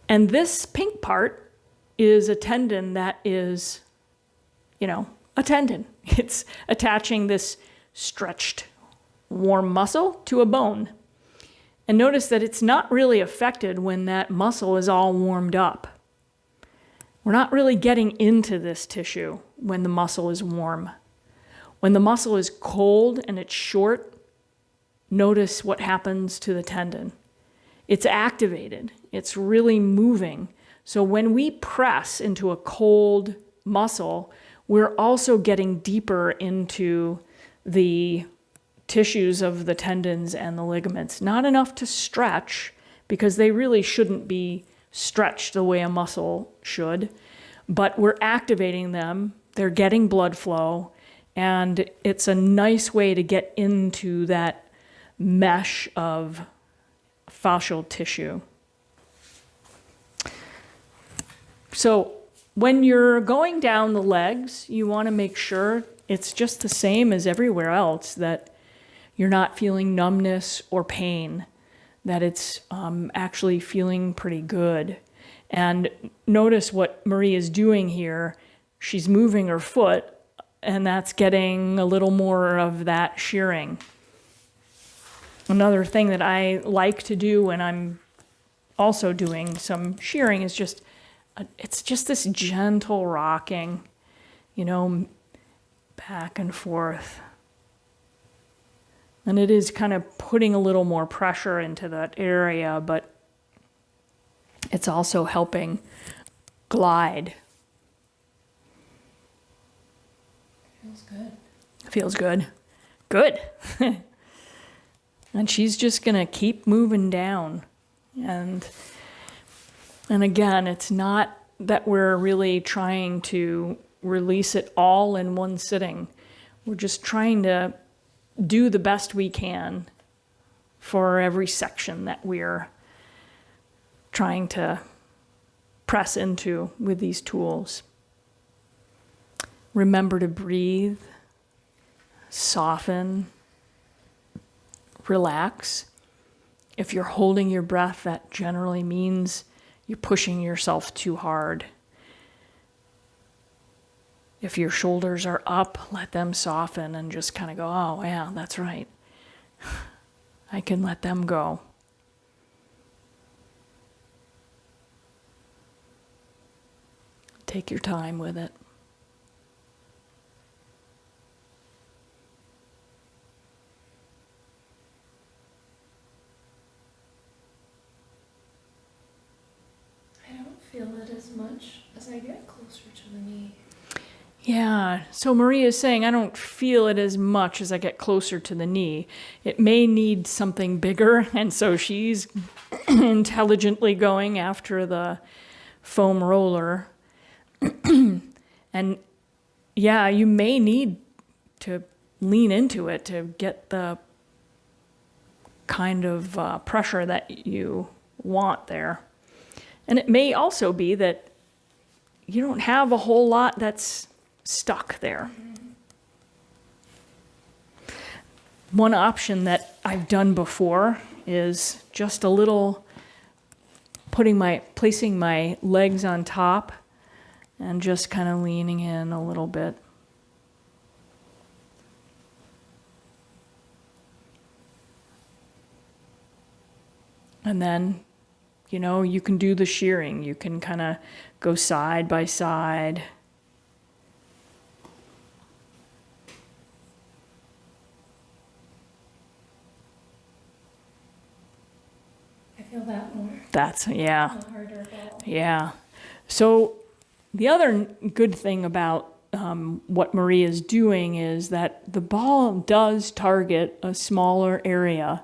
And this pink part is a tendon that is, a tendon. It's attaching this stretched, warm muscle to a bone. And notice that it's not really affected when that muscle is all warmed up. We're not really getting into this tissue when the muscle is warm. When the muscle is cold and it's short, notice what happens to the tendon. It's activated. It's really moving. So when we press into a cold muscle, we're also getting deeper into the tissues of the tendons and the ligaments. Not enough to stretch, because they really shouldn't be stretched the way a muscle should, but we're activating them. They're getting blood flow, and it's a nice way to get into that mesh of fascial tissue. So when you're going down the legs, you want to make sure it's just the same as everywhere else, that you're not feeling numbness or pain, that it's actually feeling pretty good. And notice what Marie is doing here. She's moving her foot, and that's getting a little more of that shearing. Another thing that I like to do when I'm also doing some shearing is just, it's just this gentle rocking, back and forth. And it is kind of putting a little more pressure into that area, but it's also helping glide. Feels good. Feels good. Good. And she's just going to keep moving down. And again, it's not that we're really trying to release it all in one sitting. We're just trying to do the best we can for every section that we're trying to press into with these tools. Remember to breathe, soften, relax. If you're holding your breath, that generally means you're pushing yourself too hard. If your shoulders are up, let them soften and just kind of go, oh, yeah, that's right. I can let them go. Take your time with it. I don't feel it as much as I get closer to the knee. Yeah, so Maria is saying, I don't feel it as much as I get closer to the knee. It may need something bigger, and so she's intelligently going after the foam roller. And yeah, you may need to lean into it to get the kind of pressure that you want there. And it may also be that you don't have a whole lot that's stuck there. One option that I've done before is just a little placing my legs on top and just kind of leaning in a little bit. And then, you can do the shearing. You can kind of go side by side. I feel that more. That's, yeah. A harder ball. Yeah. So the other good thing about what Maria's doing is that the ball does target a smaller area.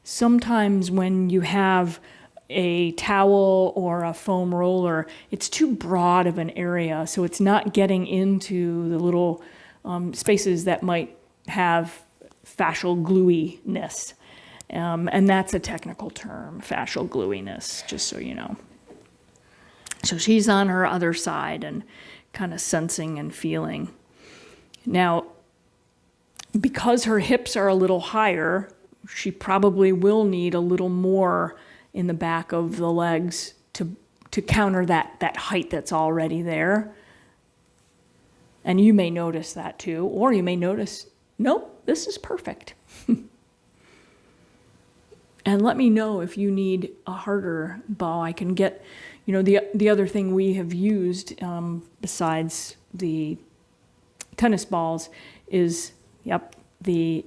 Sometimes when you have a towel or a foam roller, it's too broad of an area, so it's not getting into the little spaces that might have fascial gluiness. And that's a technical term, fascial gluiness, just so you know. So she's on her other side and kind of sensing and feeling. Now, because her hips are a little higher, she probably will need a little more in the back of the legs to counter that height that's already there. And you may notice that too, or you may notice, nope, this is perfect. And let me know if you need a harder ball. I can get, the other thing we have used besides the tennis balls is, the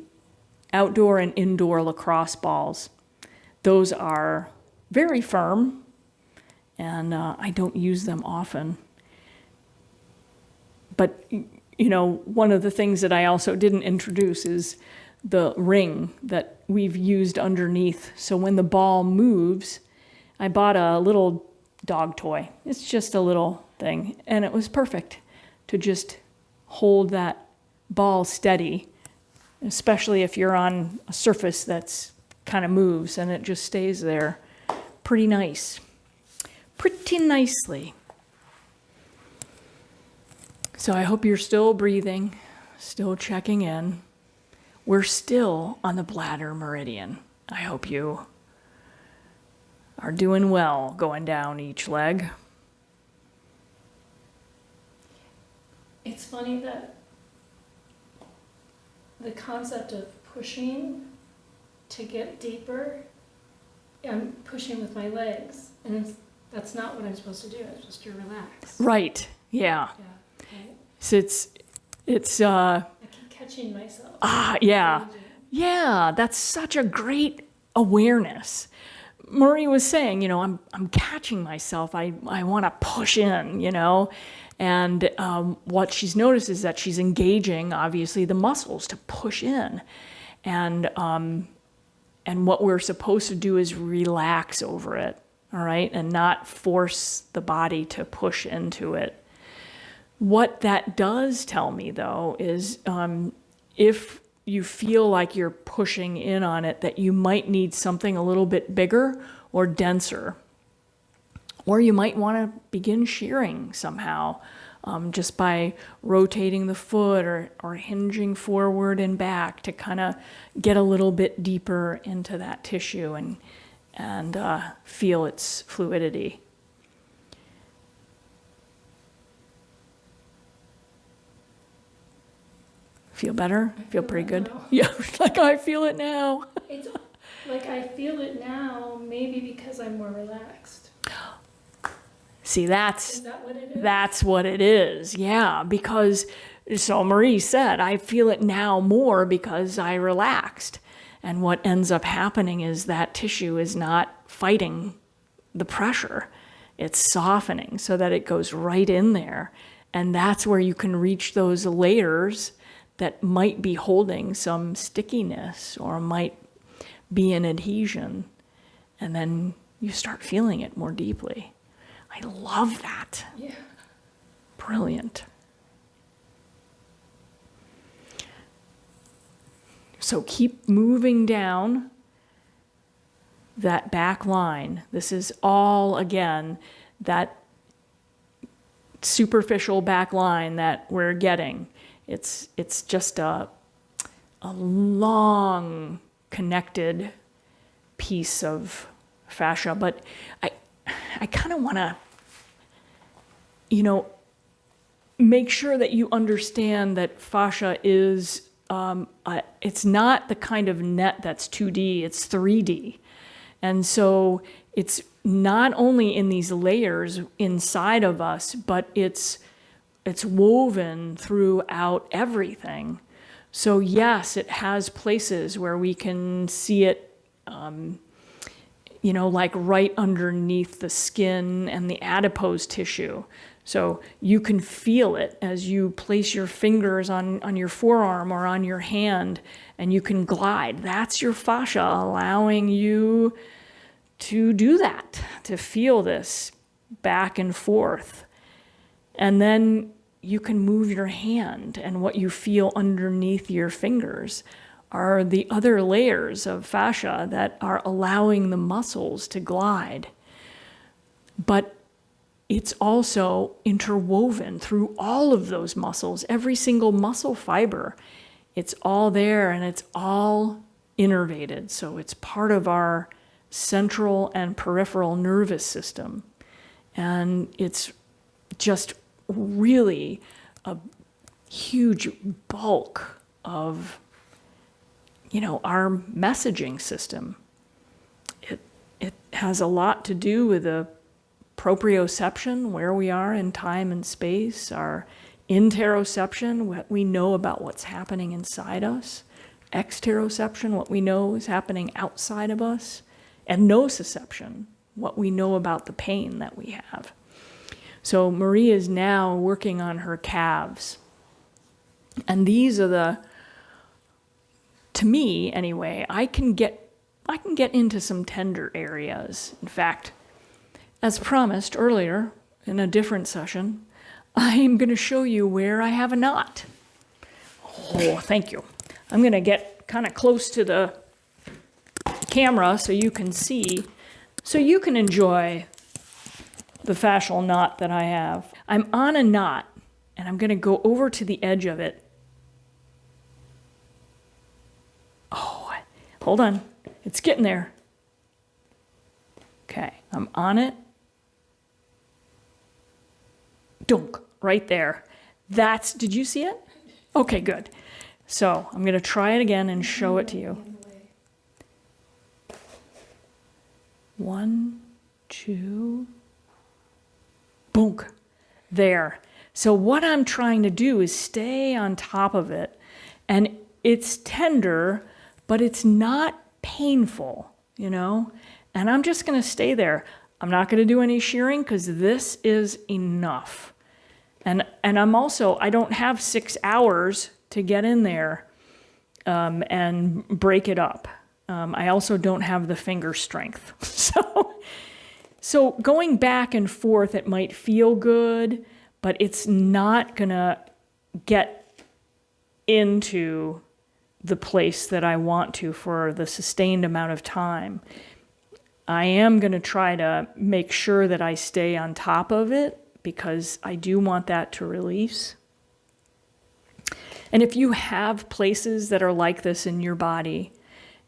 outdoor and indoor lacrosse balls. Those are very firm, and I don't use them often. But, one of the things that I also didn't introduce is the ring that we've used underneath. So when the ball moves, I bought a little dog toy. It's just a little thing, and it was perfect to just hold that ball steady, especially if you're on a surface that's kind of moves and it just stays there pretty nicely. So I hope you're still breathing, still checking in. We're still on the Bladder Meridian. I hope you are doing well going down each leg. It's funny that the concept of pushing to get deeper I'm pushing with my legs, and that's not what I'm supposed to do. I'm supposed to relax. Right. Yeah. Yeah. Right. So I keep catching myself. yeah. Yeah, that's such a great awareness. Marie was saying, I'm catching myself. I want to push in, and what she's noticed is that she's engaging, obviously, the muscles to push in, and what we're supposed to do is relax over it, all right, and not force the body to push into it. What that does tell me, though, is if you feel like you're pushing in on it, that you might need something a little bit bigger or denser. Or you might want to begin shearing somehow, just by rotating the foot or hinging forward and back to kind of get a little bit deeper into that tissue and feel its fluidity. Feel better? Feel pretty good? Now. Yeah, like I feel it now. It's like I feel it now, maybe because I'm more relaxed. See, Is that what it is? that's what it is. Yeah, because so Marie said, I feel it now more because I relaxed. And what ends up happening is that tissue is not fighting the pressure. It's softening so that it goes right in there. And that's where you can reach those layers that might be holding some stickiness or might be an adhesion. And then you start feeling it more deeply. I love that. Yeah. Brilliant. So keep moving down that back line. This is all, again, that superficial back line that we're getting. It's just a long connected piece of fascia, but I kind of want to, make sure that you understand that fascia is, it's not the kind of net that's 2D, it's 3D. And so it's not only in these layers inside of us, but it's woven throughout everything. So yes, it has places where we can see it, like right underneath the skin and the adipose tissue. So you can feel it as you place your fingers on your forearm or on your hand, and you can glide. That's your fascia allowing you to do that, to feel this back and forth. And then you can move your hand, and what you feel underneath your fingers are the other layers of fascia that are allowing the muscles to glide. But it's also interwoven through all of those muscles, every single muscle fiber. It's all there, and it's all innervated. So it's part of our central and peripheral nervous system. And it's just really a huge bulk of our messaging system. It has a lot to do with the proprioception, where we are in time and space, our interoception, what we know about what's happening inside us, exteroception, what we know is happening outside of us, and nociception, what we know about the pain that we have. So Marie is now working on her calves. And these are to me anyway, I can get into some tender areas. In fact, as promised earlier in a different session, I'm going to show you where I have a knot. Oh, thank you. I'm going to get kind of close to the camera so you can see, so you can enjoy the fascial knot that I have. I'm on a knot, and I'm going to go over to the edge of it. Oh, hold on. It's getting there. Okay, I'm on it. Dunk, right there. Did you see it? Okay, good. So I'm going to try it again and show it to you. 1, 2, boom, there. So what I'm trying to do is stay on top of it, and it's tender, but it's not painful, you know? And I'm just going to stay there. I'm not going to do any shearing because this is enough. And I'm also, I don't have 6 hours to get in there and break it up. I also don't have the finger strength. So going back and forth, it might feel good, but it's not going to get into the place that I want to for the sustained amount of time. I am going to try to make sure that I stay on top of it because I do want that to release. And if you have places that are like this in your body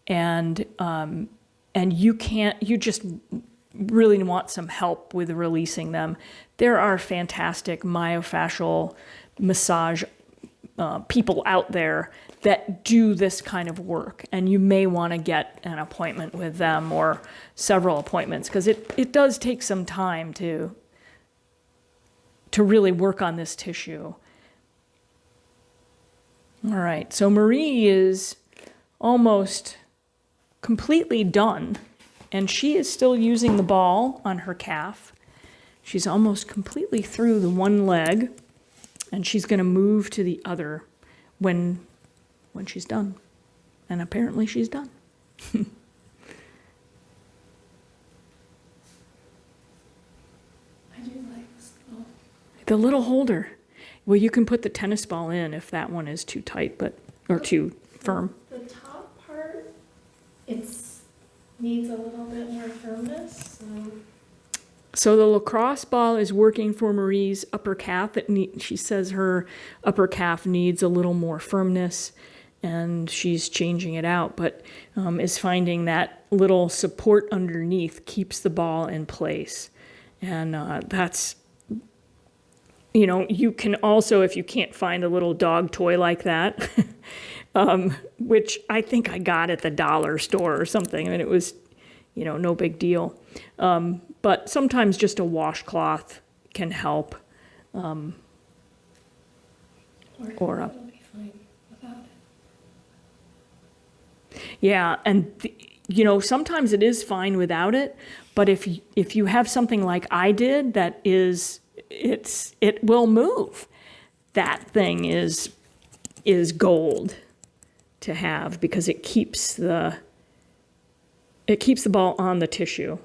and you can't, you just really want some help with releasing them, there are fantastic myofascial massage people out there that do this kind of work, and you may want to get an appointment with them or several appointments because it does take some time to really work on this tissue. All right, so Marie is almost completely done, and she is still using the ball on her calf. She's almost completely through the one leg, and she's going to move to the other when she's done. And apparently she's done. I do like this little. The little holder. Well, you can put the tennis ball in if that one is too tight, or too firm. The top part, needs a little bit more firmness. So the lacrosse ball is working for Marie's upper calf. She says her upper calf needs a little more firmness, and she's changing it out, but is finding that little support underneath keeps the ball in place. And that's, you can also, if you can't find a little dog toy like that, which I think I got at the dollar store or something. I mean, it was, no big deal. But sometimes just a washcloth can help. Or it'll be fine without it. Yeah, and sometimes it is fine without it. But if you have something like I did, it will move. That thing is gold to have because it keeps the ball on the tissue.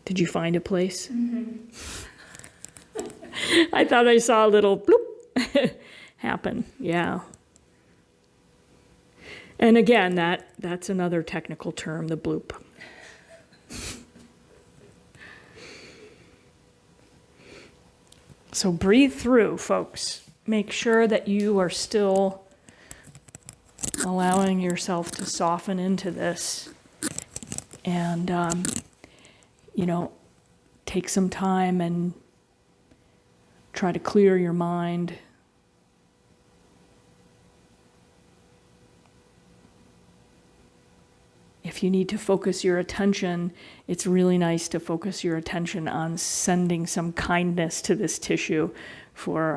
Did you find a place? Mm-hmm. I thought I saw a little bloop happen. Yeah. And again, that's another technical term, the bloop. So breathe through, folks. Make sure that you are still allowing yourself to soften into this. And, take some time and try to clear your mind. If you need to focus your attention, it's really nice to focus your attention on sending some kindness to this tissue for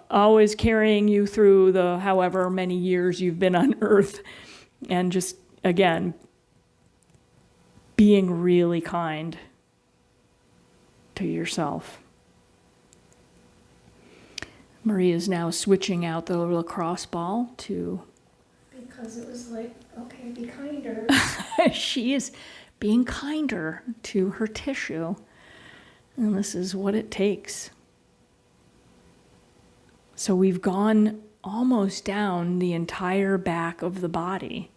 always carrying you through the however many years you've been on Earth. And just, again, being really kind to yourself. Marie is now switching out the lacrosse ball to... Because it was like, okay, be kinder. She is being kinder to her tissue. And this is what it takes. So we've gone almost down the entire back of the body.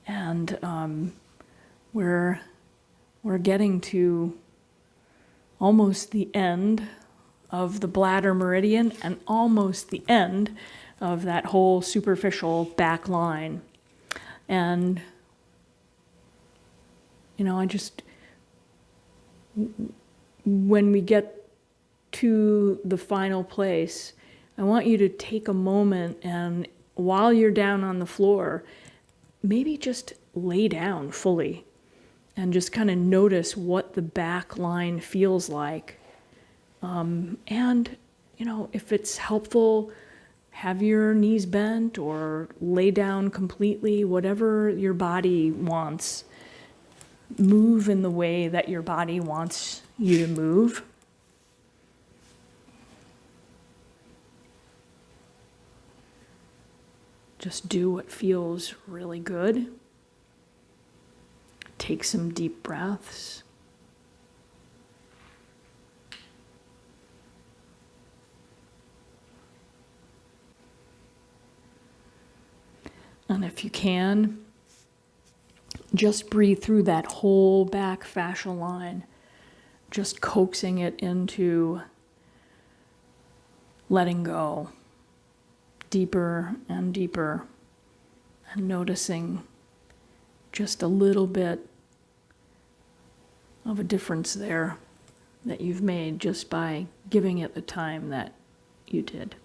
And we're getting to almost the end of the bladder meridian and almost the end of that whole superficial back line. And, when we get to the final place, I want you to take a moment and while you're down on the floor, maybe just lay down fully and just kind of notice what the back line feels like. And, if it's helpful, have your knees bent or lay down completely, whatever your body wants. Move in the way that your body wants you to move. Just do what feels really good. Take some deep breaths. And if you can, just breathe through that whole back fascial line, just coaxing it into letting go deeper and deeper, and noticing just a little bit of a difference there that you've made just by giving it the time that you did.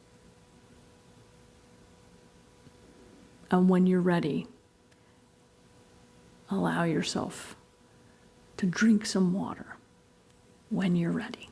And when you're ready, allow yourself to drink some water when you're ready.